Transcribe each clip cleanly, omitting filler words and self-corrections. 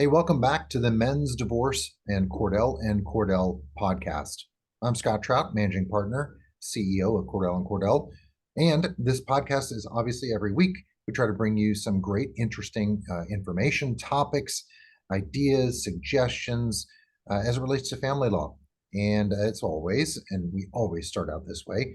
Hey, welcome back to the Men's Divorce and Cordell podcast. I'm Scott Trout, managing partner, CEO of Cordell Cordell. And this podcast is obviously every week. We try to bring you some great, interesting information, topics, ideas, suggestions as it relates to family law. And we always start out this way.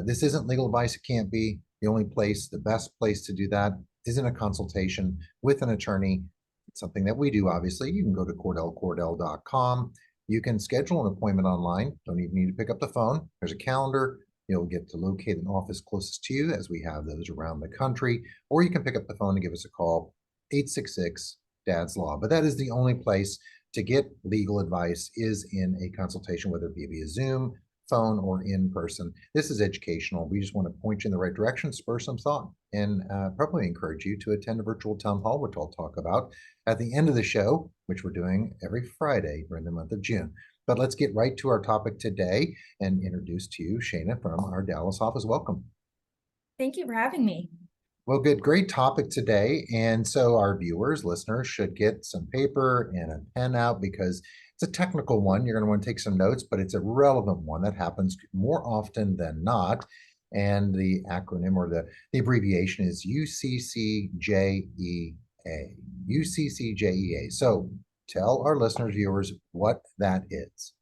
This isn't legal advice. It can't be. The best place to do that is in a consultation with an attorney. It's something that we do, obviously. You can go to cordellcordell.com. You can schedule an appointment online. Don't even need to pick up the phone. There's a calendar. You'll get to locate an office closest to you, as we have those around the country. Or you can pick up the phone and give us a call, 866 Dad's Law. But that is the only place to get legal advice, is in a consultation, whether it be via Zoom, phone, or in person. This is educational. We just want to point you in the right direction, spur some thought, and probably encourage you to attend a virtual town hall, which I'll talk about at the end of the show, which we're doing every Friday during the month of June. But let's get right to our topic today and introduce to you Shaina from our Dallas office. Welcome. Thank you for having me. Well, good, great topic today. And so our viewers, listeners should get some paper and a pen out, because it's a technical one. You're going to want to take some notes, but it's a relevant one that happens more often than not. And the acronym, or the abbreviation, is UCCJEA. UCCJEA. So tell our listeners, viewers, what that is.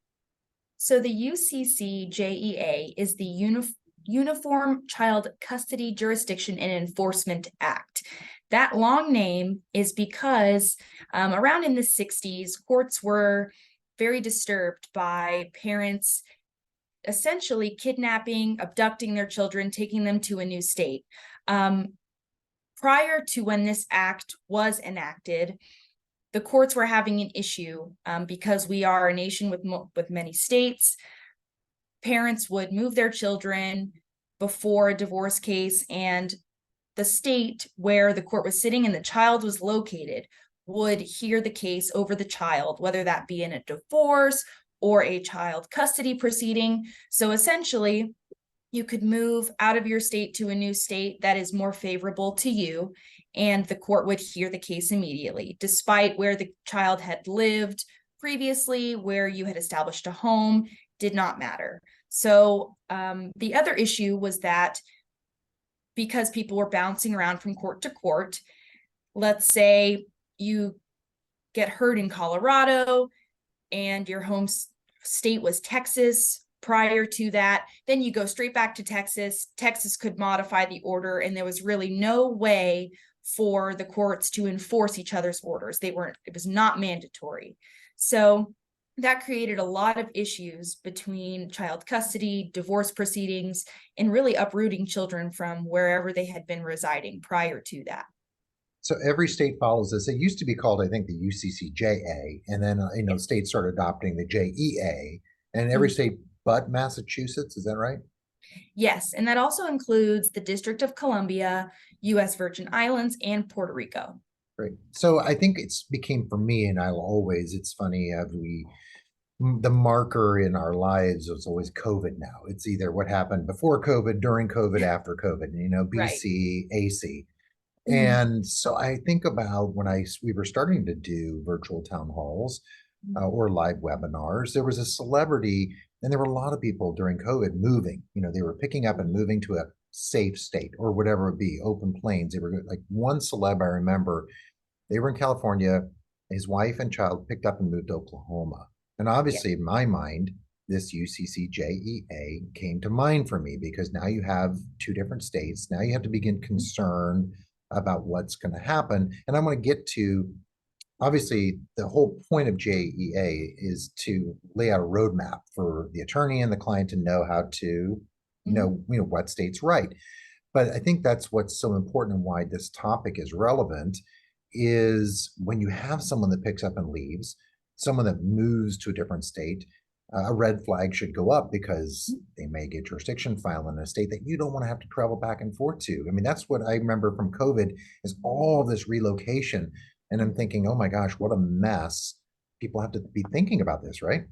So the UCCJEA is the Uniform Child Custody Jurisdiction and Enforcement Act. That long name is because around in the 60s, courts were very disturbed by parents essentially kidnapping, abducting their children, taking them to a new state. Prior to when this act was enacted, the courts were having an issue because we are a nation with many states. Parents would move their children before a divorce case, and the state where the court was sitting and the child was located would hear the case over the child, whether that be in a divorce or a child custody proceeding. So essentially, you could move out of your state to a new state that is more favorable to you, and the court would hear the case immediately, despite where the child had lived previously, where you had established a home, did not matter. So the other issue was that because people were bouncing around from court to court, let's say you get hurt in Colorado and your home state was Texas prior to that, then you go straight back to Texas. Texas could modify the order, and there was really no way for the courts to enforce each other's orders. It was not mandatory. So that created a lot of issues between child custody, divorce proceedings, and really uprooting children from wherever they had been residing prior to that. So every state follows this. It used to be called, I think, the UCCJA, and then states started adopting the JEA, and every state but Massachusetts. Is that right? Yes, and that also includes the District of Columbia, U.S. Virgin Islands, and Puerto Rico. Great. So I think it's became, for me, and it's funny, the marker in our lives is always COVID now. It's either what happened before COVID, during COVID, after COVID, BC, right. AC. And so I think about when we were starting to do virtual town halls or live webinars, there was a celebrity, and there were a lot of people during COVID moving. They were picking up and moving to a safe state or whatever it be, open plains. They were like one celeb I remember. They were in California. His wife and child picked up and moved to Oklahoma. And obviously, in my mind, this UCCJEA came to mind for me, because now you have two different states. Now you have to begin concerned about what's going to happen. And I want to get to, obviously, the whole point of JEA is to lay out a roadmap for the attorney and the client to know how to know what state's right. But I think that's what's so important, and why this topic is relevant, is when you have someone that picks up and leaves, someone that moves to a different state, a red flag should go up, because they may get jurisdiction filed in a state that you don't want to have to travel back and forth to. I mean, that's what I remember from COVID, is all this relocation. And I'm thinking, oh my gosh, what a mess. People have to be thinking about this, right?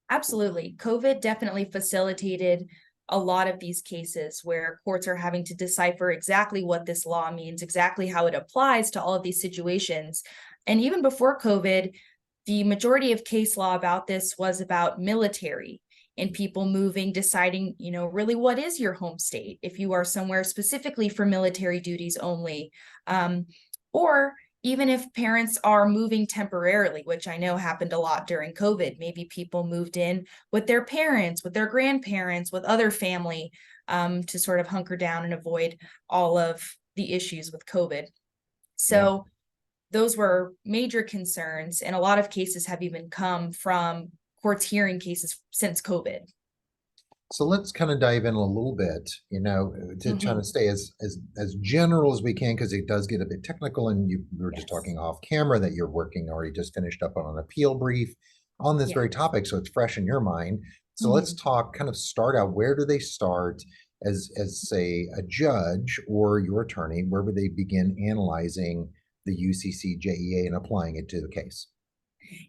Absolutely. COVID definitely facilitated a lot of these cases where courts are having to decipher exactly what this law means, exactly how it applies to all of these situations. And even before COVID, the majority of case law about this was about military and people moving, deciding, really what is your home state if you are somewhere specifically for military duties only, or even if parents are moving temporarily, which I know happened a lot during COVID. Maybe people moved in with their parents, with their grandparents, with other family, to sort of hunker down and avoid all of the issues with COVID. So those were major concerns, and a lot of cases have even come from courts hearing cases since COVID. So let's kind of dive in a little bit, to try to stay as general as we can, because it does get a bit technical. And we were just talking off camera that you're working, already just finished up on an appeal brief on this very topic, so it's fresh in your mind. So let's talk, kind of start out. Where do they start as say a judge or your attorney? Where would they begin analyzing the UCCJEA and applying it to the case?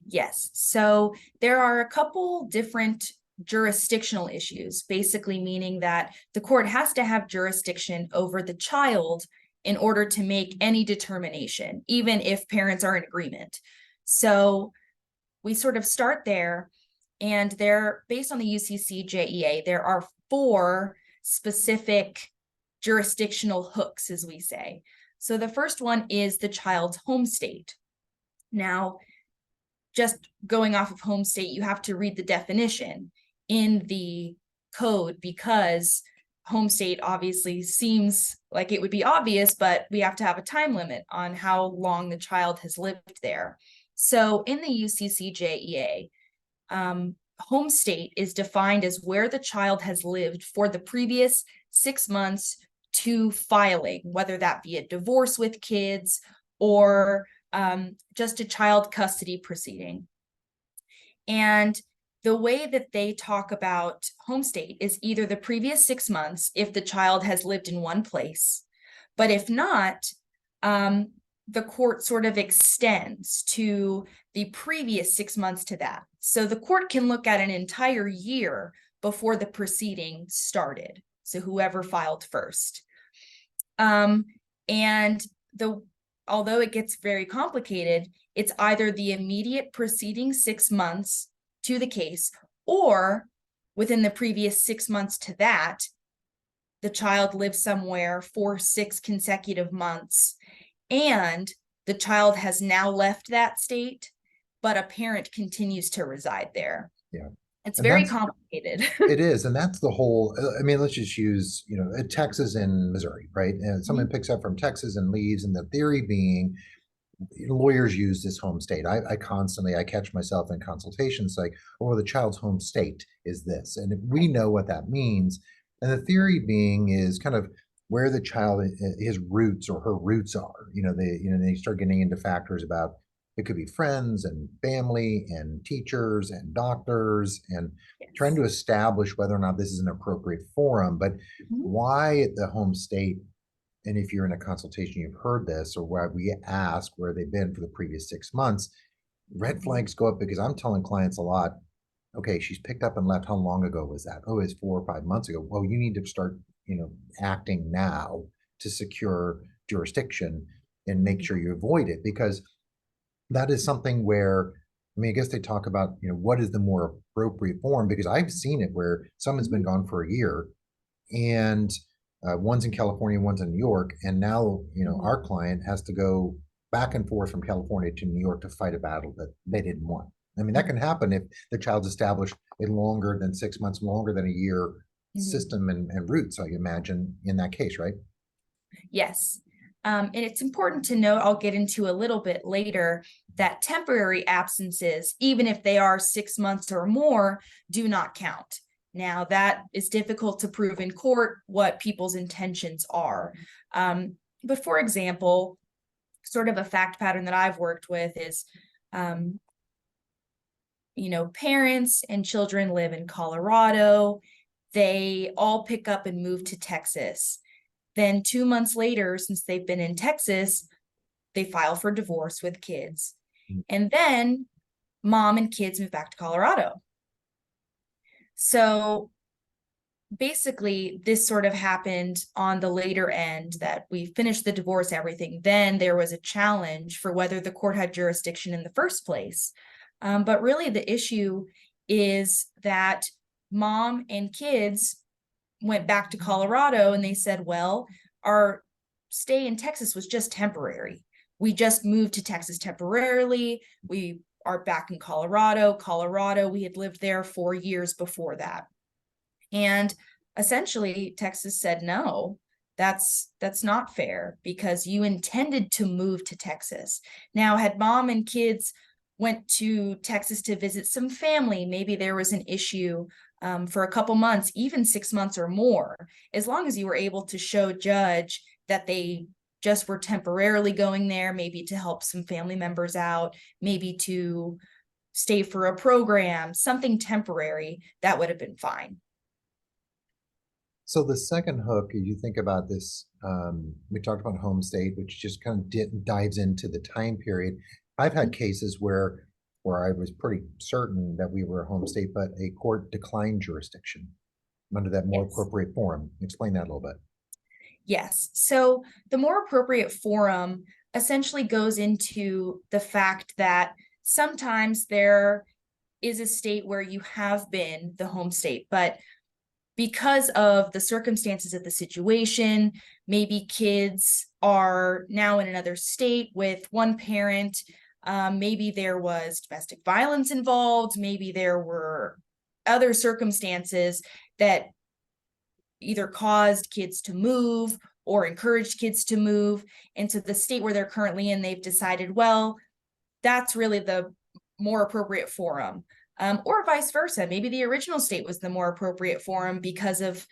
Yes. So there are a couple different jurisdictional issues, basically meaning that the court has to have jurisdiction over the child in order to make any determination, even if parents are in agreement. So we sort of start there, and they're based on the UCCJEA. There are 4 specific jurisdictional hooks, as we say. So the first one is the child's home state. Now, just going off of home state, you have to read the definition in the code, because home state obviously seems like it would be obvious, but we have to have a time limit on how long the child has lived there. So in the UCCJEA, home state is defined as where the child has lived for the previous 6 months to filing, whether that be a divorce with kids or just a child custody proceeding. And the way that they talk about home state is either the previous 6 months if the child has lived in one place, but if not, the court sort of extends to the previous 6 months to that. So the court can look at an entire year before the proceeding started. So whoever filed first. And although it gets very complicated, it's either the immediate preceding 6 months to the case, or within the previous 6 months to that, the child lived somewhere for 6 consecutive months, and the child has now left that state, but a parent continues to reside there. Yeah. It's very complicated. It is. And that's the whole, let's just use, Texas and Missouri, right? And someone picks up from Texas and leaves, and the theory being, lawyers use this home state. I constantly catch myself in consultations like, oh, the child's home state is this. And we know what that means. And the theory being is kind of where the child, his roots or her roots are. They start getting into factors about, it could be friends and family and teachers and doctors, and trying to establish whether or not this is an appropriate forum. But why the home state? And if you're in a consultation, you've heard this, or where we ask where they've been for the previous 6 months, red flags go up, because I'm telling clients a lot, okay, she's picked up and left. How long ago was that? Oh, it's 4 or 5 months ago. Well, you need to start, acting now to secure jurisdiction and make sure you avoid it, because that is something where, I guess they talk about, what is the more appropriate form, because I've seen it where someone's been gone for a year, and one's in California, one's in New York, and now our client has to go back and forth from California to New York to fight a battle that they didn't want. That can happen if the child's established a longer than 6 months, longer than a year system and roots, I imagine, in that case, right? Yes. And it's important to note, I'll get into a little bit later, that temporary absences, even if they are 6 months or more, do not count. Now, that is difficult to prove in court what people's intentions are. But for example, sort of a fact pattern that I've worked with is, parents and children live in Colorado. They all pick up and move to Texas. Then 2 months later, since they've been in Texas, they file for divorce with kids. And then mom and kids move back to Colorado. So basically this sort of happened on the later end, that we finished the divorce, everything. Then there was a challenge for whether the court had jurisdiction in the first place. But really the issue is that mom and kids went back to Colorado and they said, well, our stay in Texas was just temporary. We just moved to Texas temporarily. We are back in Colorado. We had lived there for years before that. And essentially, Texas said, no, that's not fair, because you intended to move to Texas. Now, had mom and kids went to Texas to visit some family, maybe there was an issue for a couple months, even 6 months or more, as long as you were able to show judge that they just were temporarily going there, maybe to help some family members out, maybe to stay for a program, something temporary, that would have been fine. So the second hook, you think about this, we talked about home state, which just kind of dives into the time period. I've had cases where I was pretty certain that we were a home state, but a court declined jurisdiction under that more appropriate forum. Explain that a little bit. Yes. So the more appropriate forum essentially goes into the fact that sometimes there is a state where you have been the home state, but because of the circumstances of the situation, maybe kids are now in another state with one parent. Maybe there was domestic violence involved. Maybe there were other circumstances that either caused kids to move or encouraged kids to move into the state where they're currently in. They've decided, well, that's really the more appropriate forum. Or vice versa. Maybe the original state was the more appropriate forum because of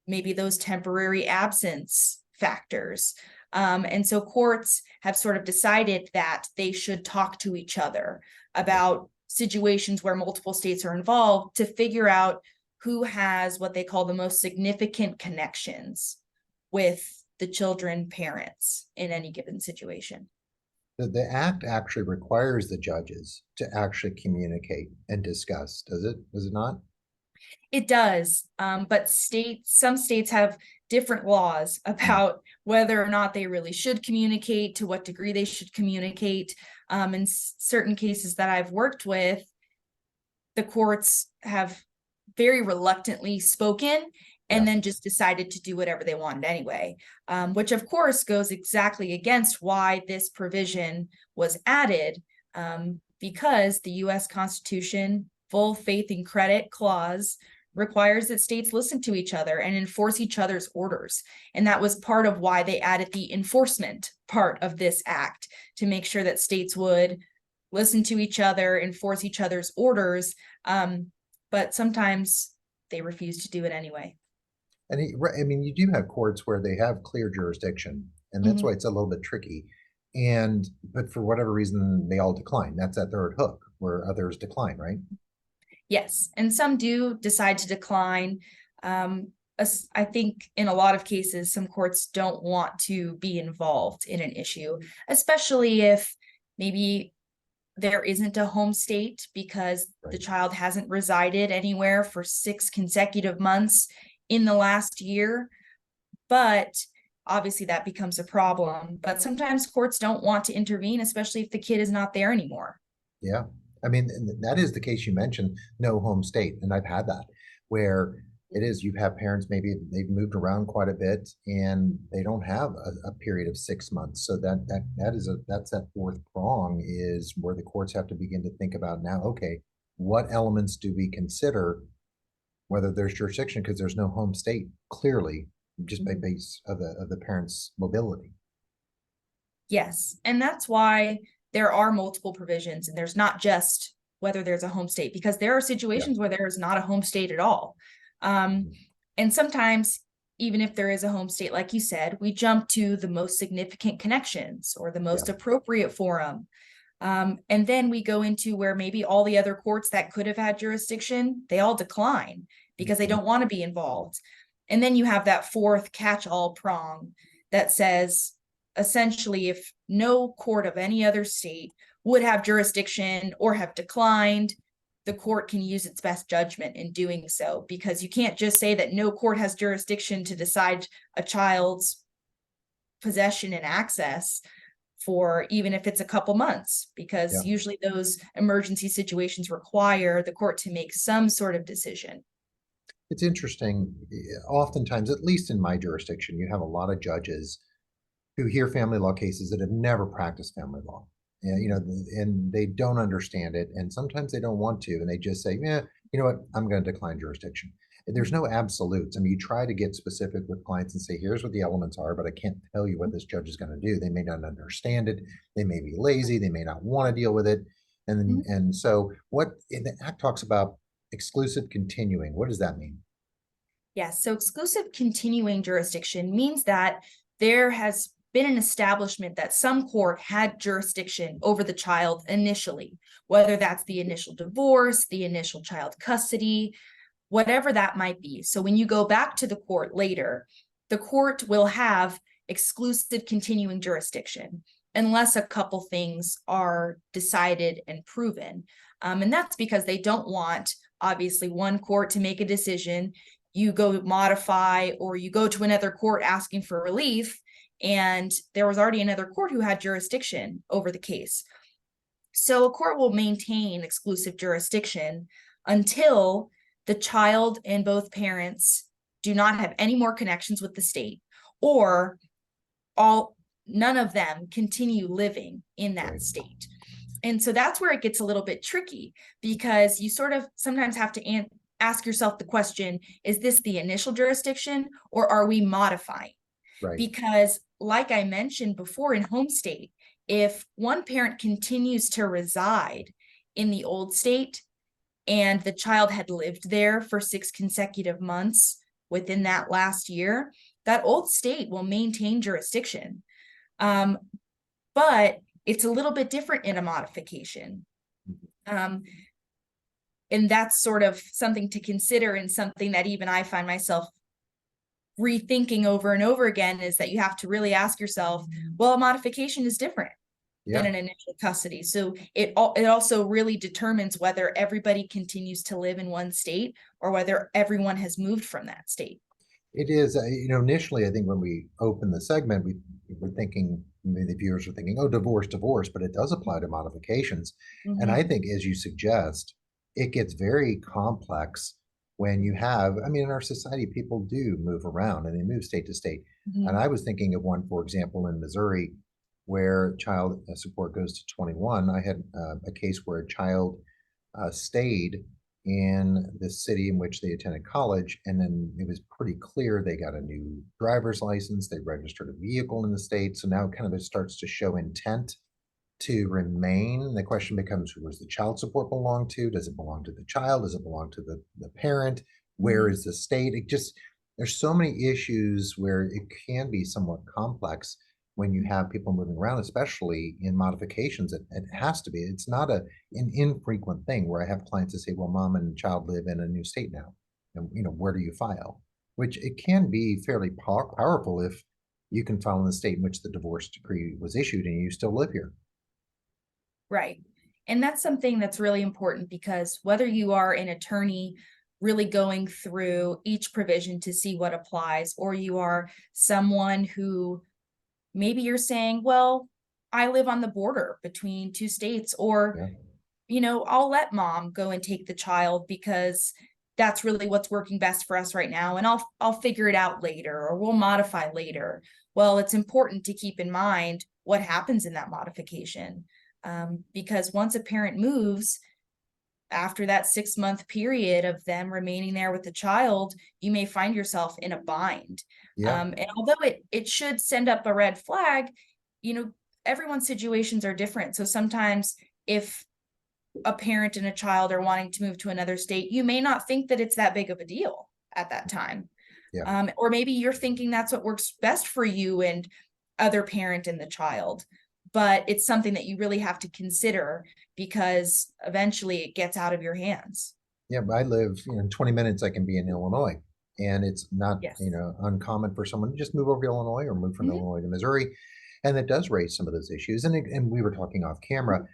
maybe those temporary absence factors. And so courts have sort of decided that they should talk to each other about situations where multiple states are involved to figure out who has what they call the most significant connections with the children parents in any given situation. The act actually requires the judges to actually communicate and discuss, does it? Does it not? It does, but some states have different laws about whether or not they really should communicate, to what degree they should communicate. In certain cases that I've worked with, the courts have very reluctantly spoken and then just decided to do whatever they wanted anyway, which of course goes exactly against why this provision was added, because the U.S. Constitution, full faith and credit clause, requires that states listen to each other and enforce each other's orders. And that was part of why they added the enforcement part of this act, to make sure that states would listen to each other, enforce each other's orders, but sometimes they refuse to do it anyway. And I mean, you do have courts where they have clear jurisdiction, and that's why it's a little bit tricky. But for whatever reason, they all decline. That's that third hook where others decline, right? Yes, and some do decide to decline. I think in a lot of cases, some courts don't want to be involved in an issue, especially if maybe there isn't a home state because the child hasn't resided anywhere for 6 consecutive months in the last year. But obviously that becomes a problem. But sometimes courts don't want to intervene, especially if the kid is not there anymore. Yeah. I mean, that is the case you mentioned, no home state. And I've had that where it is, you have parents, maybe they've moved around quite a bit and they don't have a period of 6 months. So that's that fourth prong, is where the courts have to begin to think about now, okay, what elements do we consider, whether there's jurisdiction, because there's no home state, clearly, just by base of the parents' mobility. Yes, and that's why there are multiple provisions, and there's not just whether there's a home state, because there are situations where there is not a home state at all. And sometimes, even if there is a home state, like you said, we jump to the most significant connections or the most appropriate forum. And then we go into where maybe all the other courts that could have had jurisdiction, they all decline because they don't want to be involved. And then you have that fourth catch-all prong that says, essentially, if no court of any other state would have jurisdiction or have declined, the court can use its best judgment in doing so, because you can't just say that no court has jurisdiction to decide a child's possession and access for even if it's a couple months, because Yeah. usually those emergency situations require the court to make some sort of decision. It's interesting. Oftentimes, at least in my jurisdiction, you have a lot of judges who hear family law cases that have never practiced family law. And, and they don't understand it. And sometimes they don't want to. And they just say, yeah, you know what? I'm going to decline jurisdiction. And there's no absolutes. I mean, you try to get specific with clients and say, here's what the elements are, but I can't tell you what this judge is going to do. They may not understand it. They may be lazy. They may not want to deal with it. And so what the act talks about exclusive continuing. What does that mean? Yes. So exclusive continuing jurisdiction means that there has been an establishment that some court had jurisdiction over the child initially, whether that's the initial divorce, the initial child custody, whatever that might be. So when you go back to the court later, the court will have exclusive continuing jurisdiction unless a couple things are decided and proven. And that's because they don't want, obviously, one court to make a decision, you go modify, or you go to another court asking for relief, and there was already another court who had jurisdiction over the case. So a court will maintain exclusive jurisdiction until the child and both parents do not have any more connections with the state, or none of them continue living in that state. And so that's where it gets a little bit tricky, because you sort of sometimes have to ask yourself the question, is this the initial jurisdiction, or are we modifying? Right. Because like I mentioned before, in home state, if one parent continues to reside in the old state and the child had lived there for 6 consecutive months within that last year, that old state will maintain jurisdiction. But it's a little bit different in a modification. And that's sort of something to consider, and something that even I find myself rethinking over and over again, is that you have to really ask yourself, well, a modification is different than an initial custody. So it also really determines whether everybody continues to live in one state or whether everyone has moved from that state. It is, initially, I think when we opened the segment, we were thinking, maybe the viewers were thinking, oh, divorce, but it does apply to modifications. And I think, as you suggest, it gets very complex when you have, I mean, in our society, people do move around and they move state to state. And I was thinking of one, for example, in Missouri, where child support goes to 21. I had a case where a child stayed in the city in which they attended college, and then it was pretty clear they got a new driver's license, they registered a vehicle in the state, so now kind of it starts to show intent to remain. The question becomes, who does the child support belong to? Does it belong to the child? Does it belong to the parent? Where is the state? It just, there's so many issues where it can be somewhat complex when you have people moving around, especially in modifications. It has to be. It's not an infrequent thing where I have clients that say, well, mom and child live in a new state now, and where do you file? Which it can be fairly powerful if you can file in the state in which the divorce decree was issued and you still live here. Right. And that's something that's really important, because whether you are an attorney really going through each provision to see what applies, or you are someone who maybe you're saying, well, I live on the border between 2 states, or, I'll let mom go and take the child because that's really what's working best for us right now, and I'll figure it out later, or we'll modify later. Well, it's important to keep in mind what happens in that modification. Because once a parent moves, after that 6-month period of them remaining there with the child, you may find yourself in a bind. And although it should send up a red flag, everyone's situations are different. So sometimes if a parent and a child are wanting to move to another state, you may not think that it's that big of a deal at that time. Or maybe you're thinking that's what works best for you and other parent and the child. But it's something that you really have to consider, because eventually it gets out of your hands. Yeah, but I live, in 20 minutes I can be in Illinois, and it's not, uncommon for someone to just move over to Illinois or move from Illinois to Missouri. And it does raise some of those issues. And we were talking off camera,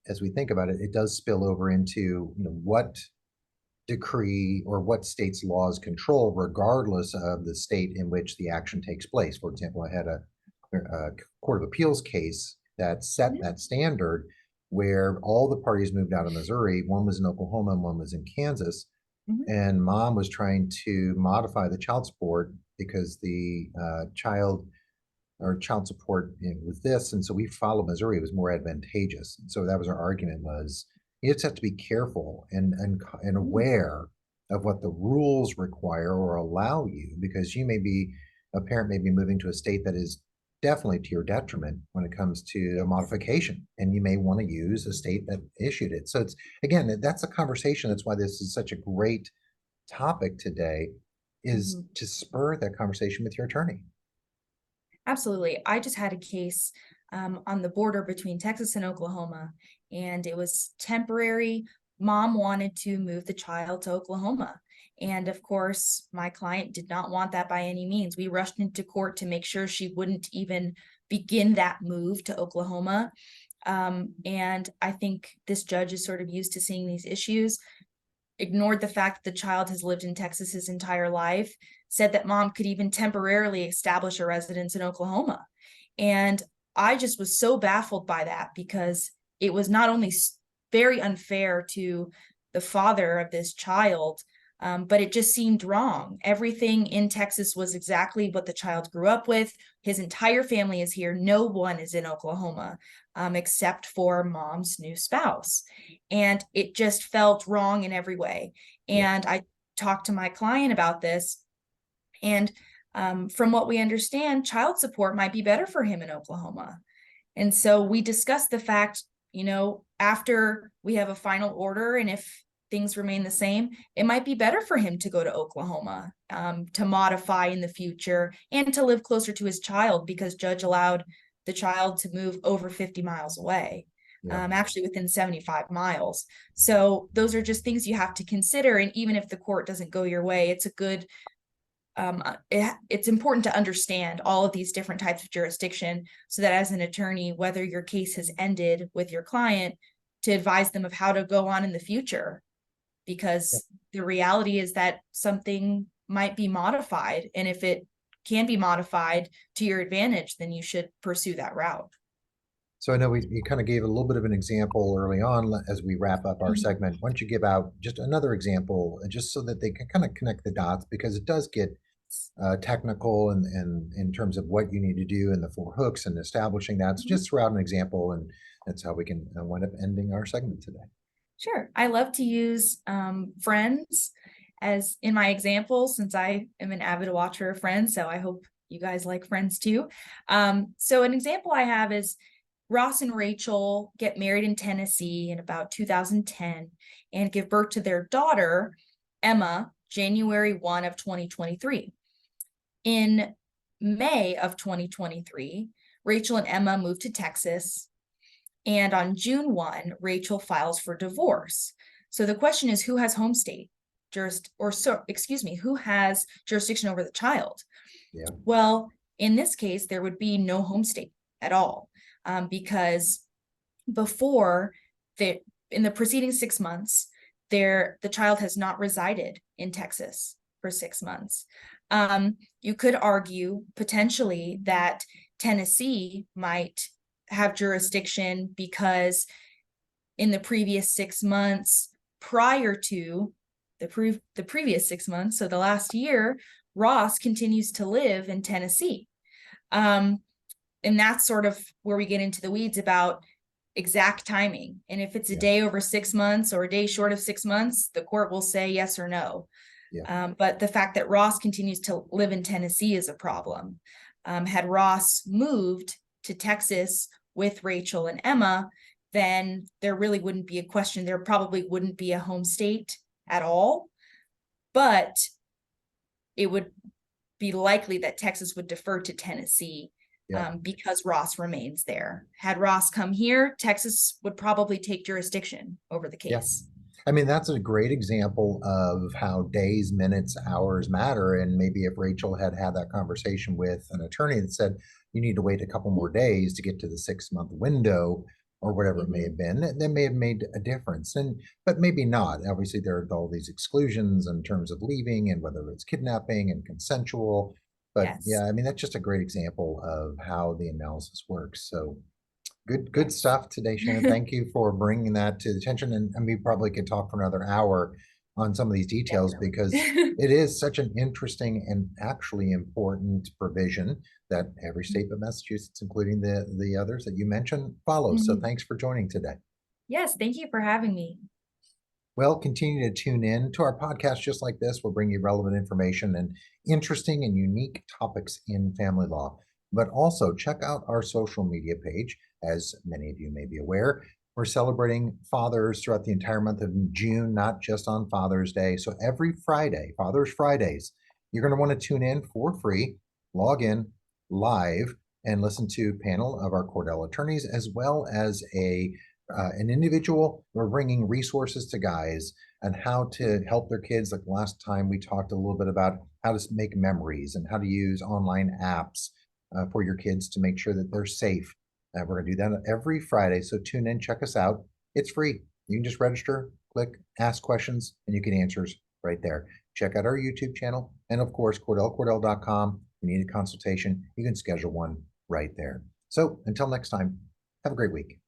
as we think about it, it does spill over into, what decree or what state's laws control, regardless of the state in which the action takes place. For example, I had a Court of Appeals case that set that standard where all the parties moved out of Missouri. One was in Oklahoma and one was in Kansas. And mom was trying to modify the child support because the child support was this. And so we followed Missouri. It was more advantageous. And so that was our argument was you just have to be careful and aware of what the rules require or allow you, because a parent may be moving to a state that is definitely to your detriment when it comes to a modification, and you may want to use a state that issued it. So it's, again, that's a conversation. That's why this is such a great topic today, is to spur that conversation with your attorney. Absolutely. I just had a case on the border between Texas and Oklahoma, and it was temporary. Mom wanted to move the child to Oklahoma. And of course, my client did not want that by any means. We rushed into court to make sure she wouldn't even begin that move to Oklahoma. And I think this judge is sort of used to seeing these issues, ignored the fact that the child has lived in Texas his entire life, said that mom could even temporarily establish a residence in Oklahoma. And I just was so baffled by that, because it was not only very unfair to the father of this child, but it just seemed wrong. Everything in Texas was exactly what the child grew up with. His entire family is here. No one is in Oklahoma, except for mom's new spouse. And it just felt wrong in every way. And I talked to my client about this. And from what we understand, child support might be better for him in Oklahoma. And so we discussed the fact, after we have a final order, and if things remain the same, it might be better for him to go to Oklahoma, to modify in the future and to live closer to his child, because judge allowed the child to move over 50 miles away, actually within 75 miles. So those are just things you have to consider. And even if the court doesn't go your way, it's a good it's important to understand all of these different types of jurisdiction, so that as an attorney, whether your case has ended with your client, to advise them of how to go on in the future, because the reality is that something might be modified. And if it can be modified to your advantage, then you should pursue that route. So I know you kind of gave a little bit of an example early on as we wrap up our segment. Why don't you give out just another example, just so that they can kind of connect the dots, because it does get technical and in terms of what you need to do and the 4 hooks and establishing that. So just throw out an example, and that's how we can wind up ending our segment today. Sure. I love to use Friends as in my example, since I am an avid watcher of Friends. So I hope you guys like Friends too. So an example I have is Ross and Rachel get married in Tennessee in about 2010 and give birth to their daughter, Emma, January 1 of 2023. In May of 2023, Rachel and Emma moved to Texas. And on June 1, Rachel files for divorce. So the question is, who has home state who has jurisdiction over the child? Yeah. Well, in this case, there would be no home state at all, because before in the preceding 6 months, the child has not resided in Texas for 6 months. You could argue potentially that Tennessee might have jurisdiction, because in the previous 6 months prior to the previous 6 months, so the last year, Ross continues to live in Tennessee. And that's sort of where we get into the weeds about exact timing. And if it's a day over 6 months or a day short of 6 months, the court will say yes or no. But the fact that Ross continues to live in Tennessee is a problem. Had Ross moved to Texas with Rachel and Emma, then there really wouldn't be a question. There probably wouldn't be a home state at all, but it would be likely that Texas would defer to Tennessee, because Ross remains there. Had Ross come here, Texas would probably take jurisdiction over the case. I mean, that's a great example of how days, minutes, hours matter. And maybe if Rachel had that conversation with an attorney that said, you need to wait a couple more days to get to the 6 month window, or whatever it may have been, that may have made a difference. But maybe not. Obviously, there are all these exclusions in terms of leaving and whether it's kidnapping and consensual. But Yes. yeah, I mean, that's just a great example of how the analysis works. So good Yes. stuff today, Shannon. Thank you for bringing that to the attention. And we probably could talk for another hour on some of these details Definitely. because it is such an interesting and actually important provision that every state but Massachusetts, including the others that you mentioned, follows. So thanks for joining today. Yes, thank you for having me. Well, continue to tune in to our podcast just like this. We'll bring you relevant information and interesting and unique topics in family law. But also check out our social media page. As many of you may be aware, we're celebrating fathers throughout the entire month of June, not just on Father's Day. So every Friday, Father's Fridays, you're going to want to tune in for free, log in live, and listen to a panel of our Cordell attorneys, as well as an individual. We're bringing resources to guys and how to help their kids. Like last time, we talked a little bit about how to make memories and how to use online apps for your kids to make sure that they're safe. We're going to do that every Friday. So tune in, check us out. It's free. You can just register, click, ask questions, and you get answers right there. Check out our YouTube channel. And of course, CordellCordell.com. If you need a consultation, you can schedule one right there. So until next time, have a great week.